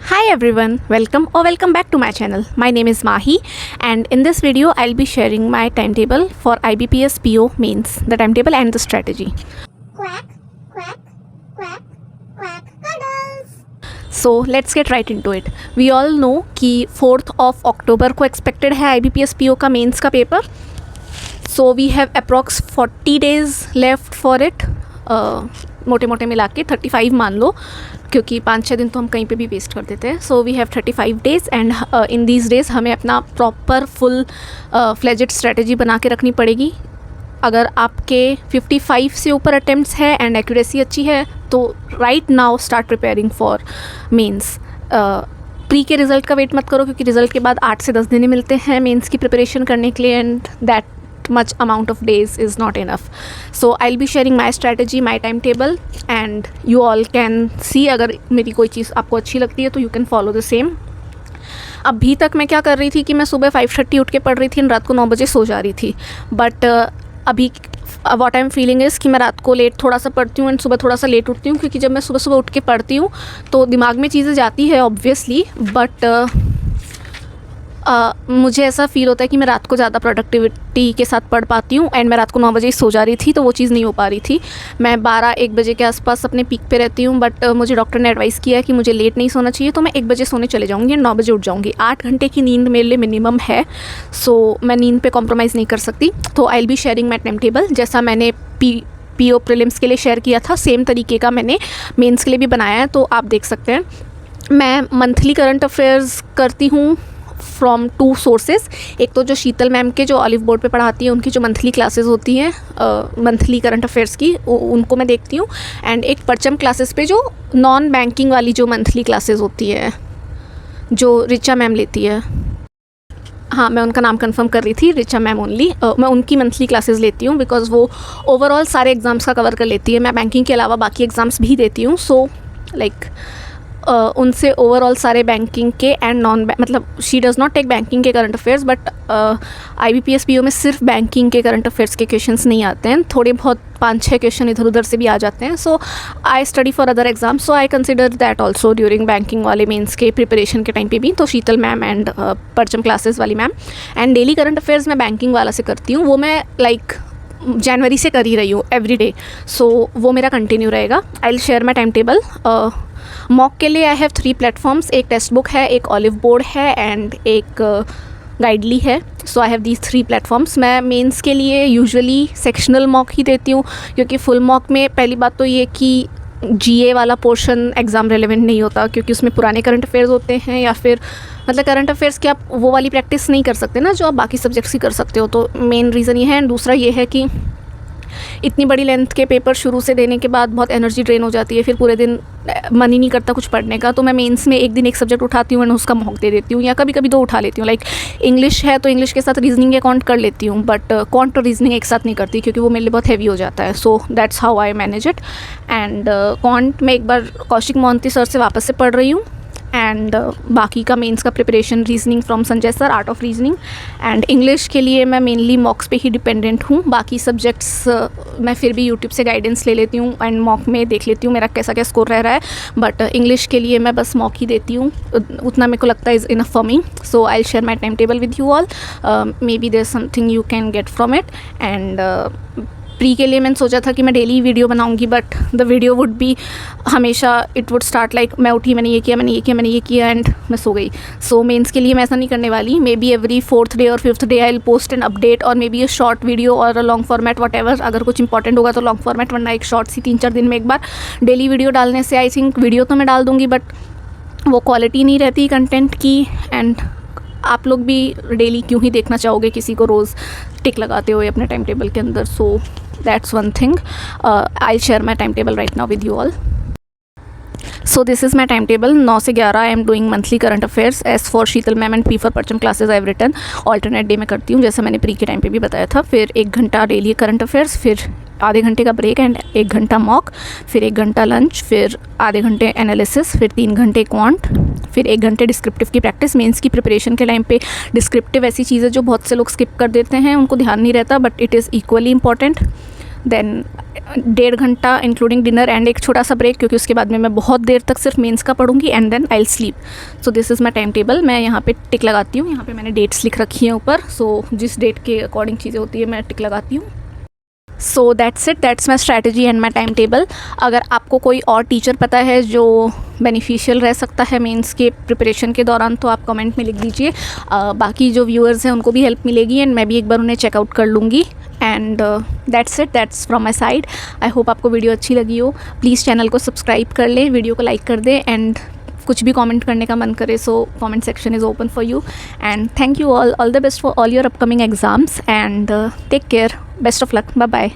Hi everyone, welcome back to my channel. My name is Mahi and in this video I'll be sharing my timetable for IBPS PO mains, the timetable and the strategy. Quack, quack, quack, quack, cuddles. So let's get right into it. We all know कि 4th of October को expected है IBPS PO का mains का paper. So we have approx 40 days left for it. मोटे मोटे मिला के 35 मान लो, क्योंकि 5-6 दिन तो हम कहीं पे भी वेस्ट कर देते हैं. So we have 35 days and in these days हमें अपना प्रॉपर फुल फ्लेजेड स्ट्रेटजी बना के रखनी पड़ेगी. अगर आपके 55 से ऊपर अटैम्प्ट्स है एंड एक्यूरेसी अच्छी है तो right now start preparing for mains. Pre के रिज़ल्ट का वेट मत करो, क्योंकि रिज़ल्ट के बाद 8 से 10 दिन ही मिलते हैं मेंस की प्रिपरेशन करने के लिए and that much amount of days is not enough. So I'll be sharing my strategy, my timetable and you all can see. अगर मेरी कोई चीज़ आपको अच्छी लगती है तो you can follow the same. अभी तक मैं क्या कर रही थी कि मैं सुबह 5:30 उठ के पढ़ रही थी और रात को 9 बजे सो जा रही थी. बट अभी what I am feeling is कि मैं रात को लेट थोड़ा सा पढ़ती हूँ एंड सुबह थोड़ा सा लेट उठती हूँ, क्योंकि जब मैं सुबह सुबह उठ के पढ़ती हूँ तो दिमाग में चीज़ें जाती है ऑब्वियसली, बट मुझे ऐसा फ़ील होता है कि मैं रात को ज़्यादा प्रोडक्टिविटी के साथ पढ़ पाती हूँ एंड मैं रात को 9 बजे सो जा रही थी तो वो चीज़ नहीं हो पा रही थी. मैं 12-1 बजे के आसपास अपने पीक पे रहती हूँ, बट मुझे डॉक्टर ने एडवाइस किया है कि मुझे लेट नहीं सोना चाहिए, तो मैं 1 बजे सोने चले जाऊँगी एंड 9 बजे उठ जाऊँगी. 8 घंटे की नींद मेरे लिए मिनिमम है, सो मैं नींद पे कॉम्प्रोमाइज़ नहीं कर सकती. तो I will be sharing my time table. जैसा मैंने PO प्रीलिम्स के लिए शेयर किया था सेम तरीके का मैंने मेंस के लिए भी बनाया है, तो आप देख सकते हैं. मैं मंथली करंट अफेयर्स करती हूँ फ्रॉम 2 सोर्सेज. एक तो जो शीतल मैम के जो ऑलिव बोर्ड पे पढ़ाती है उनकी जो मंथली क्लासेस होती हैं मंथली करंट अफेयर्स की, उनको मैं देखती हूँ. एंड एक परचम क्लासेस पे जो नॉन बैंकिंग वाली जो मंथली क्लासेस होती है जो रिचा मैम लेती है. हाँ, मैं उनका नाम कंफर्म कर रही थी, रिचा मैम ओनली. मैं उनकी मंथली क्लासेस लेती हूँ बिकॉज़ वो ओवरऑल सारे एग्ज़ाम्स का कवर कर लेती है. मैं बैंकिंग के अलावा बाकी एग्ज़ाम्स भी देती हूँ, सो लाइक उनसे ओवरऑल सारे बैंकिंग के एंड नॉन मतलब she does not take banking के current affairs, but IBPS PO में सिर्फ बैंकिंग के करंट अफेयर्स के क्वेश्चंस नहीं आते हैं, थोड़े बहुत 5-6 क्वेश्चन इधर उधर से भी आ जाते हैं. So I study for other exam, so I consider that also during banking वाले मेंस के प्रिपरेशन के टाइम पे भी. तो Sheetal ma'am and Parcham classes वाली ma'am and daily current affairs मैं बैंकिंग वाला से करती हूँ. वो मैं लाइक जनवरी से कर ही रही हूँ एवरी डे, सो वो मेरा कंटिन्यू रहेगा. आई will share my time table. Mock के लिए आई हैव 3 प्लेटफॉर्म्स. एक टेक्स्ट बुक है, एक ऑलिव बोर्ड है एंड एक गाइडली है. सो आई हैव दीज 3 प्लेटफॉर्म्स. मैं मेंस के लिए यूजुअली सेक्शनल मॉक ही देती हूँ, क्योंकि फुल मॉक में पहली बात तो ये कि GA वाला पोर्शन एग्ज़ाम रेलेवेंट नहीं होता, क्योंकि उसमें पुराने करंट अफेयर्स होते हैं, या फिर मतलब करंट अफेयर्स की आप वो वाली प्रैक्टिस नहीं कर सकते ना जो आप बाकी सब्जेक्ट्स की कर सकते हो. तो मेन रीज़न ये है. एंड दूसरा ये है कि इतनी बड़ी लेंथ के पेपर शुरू से देने के बाद बहुत एनर्जी ड्रेन हो जाती है, फिर पूरे दिन मन ही नहीं करता कुछ पढ़ने का. तो मैं मेंस में एक दिन एक सब्जेक्ट उठाती हूँ एंड उसका मॉक दे देती हूँ, या कभी कभी 2 उठा लेती हूँ. लाइक इंग्लिश है तो इंग्लिश के साथ रीजनिंग या कॉन्ट कर लेती हूँ, बट कॉन्ट और रीजनिंग एक साथ नहीं करती क्योंकि वो मेरे लिए बहुत हैवी हो जाता है. So that's how I manage it. And can't में एक बार कौशिक मोहंती सर से वापस से पढ़ रही हूँ एंड बाकी का मेंस का preparation reasoning from Sanjay sir, art of reasoning. And English के लिए मैं मेनली मॉक्स पे ही डिपेंडेंट हूँ. बाकी सब्जेक्ट्स मैं फिर भी यूट्यूब से गाइडेंस ले लेती हूँ एंड मॉक में देख लेती हूँ मेरा कैसा क्या स्कोर रह रहा है, बट इंग्लिश के लिए मैं बस मॉक ही देती हूँ. उतना मेरे को लगता है is enough for me. So I will share my time table with you all. Maybe there is something you can get from it. And pre के लिए मैंने सोचा था कि मैं डेली वीडियो बनाऊंगी, but the video would be हमेशा it would start like मैं उठी, मैंने ये किया एंड मैं सो गई. सो मेंस के लिए मैं ऐसा नहीं करने वाली. May be every 4th day और 5th day I will post an update, और maybe a short video और a long format whatever. अगर कुछ इंपॉर्टेंट होगा तो लॉन्ग फॉर्मेट, वरना एक शॉर्ट सी 3-4 दिन में एक बार. डेली वीडियो डालने से आई थिंक वीडियो तो मैं डाल दूँगी बट वो क्वालिटी नहीं रहती कंटेंट की, एंड आप लोग भी डेली क्यों ही देखना चाहोगे किसी को रोज़ टिक लगाते हुए अपने टाइम टेबल के अंदर. So that's one thing. I share my time table right now with you all. So this is my time table. 9 से 11 I am doing monthly current affairs. S for Sheetal ma'am and P for Parcham classes I have written. Alternate day में करती हूँ, जैसा मैंने pre के time पे भी बताया था. फिर 1 घंटा डेली करंट अफेयर्स, फिर आधे घंटे का ब्रेक एंड 1 घंटा मॉक, फिर 1 घंटा लंच, फिर आधे घंटे एनालिसिस, फिर 3 घंटे क्वांट, फिर 1 घंटे डिस्क्रिप्टिव की प्रैक्टिस. मेंस की प्रिपरेशन के टाइम पे डिस्क्रिप्टिव ऐसी चीज़ें जो बहुत से लोग स्किप कर देते हैं, उनको ध्यान नहीं रहता, but it is equally important. Then 1.5 घंटा इंक्लूडिंग डिनर एंड एक छोटा सा ब्रेक, क्योंकि उसके बाद में मैं बहुत देर तक सिर्फ मेंस का पढ़ूंगी and then I will sleep. So this is my time table. मैं यहाँ पे टिक लगाती हूँ, यहाँ पे मैंने डेट्स लिख रखी हैं ऊपर, सो जिस डेट के अकॉर्डिंग चीज़ें होती है मैं टिक लगाती हूँ। So that's it, that's my strategy and my time table. अगर आपको कोई और टीचर पता है जो बेनिफिशियल रह सकता है मेंस के प्रिपरेशन के दौरान, तो आप कमेंट में लिख दीजिए। बाकी जो व्यूअर्स हैं उनको भी हेल्प मिलेगी एंड मैं भी एक बार उन्हें चेकआउट कर लूँगी। And that's it, that's from my side. I hope आपको वीडियो अच्छी लगी हो। प्लीज़ चैनल को सब्सक्राइब कर लें, वीडियो को लाइक कर दें एंड कुछ भी कमेंट करने का मन करे so comment section is open for you. And thank you all the best for all your upcoming exams and take care, best of luck, bye bye.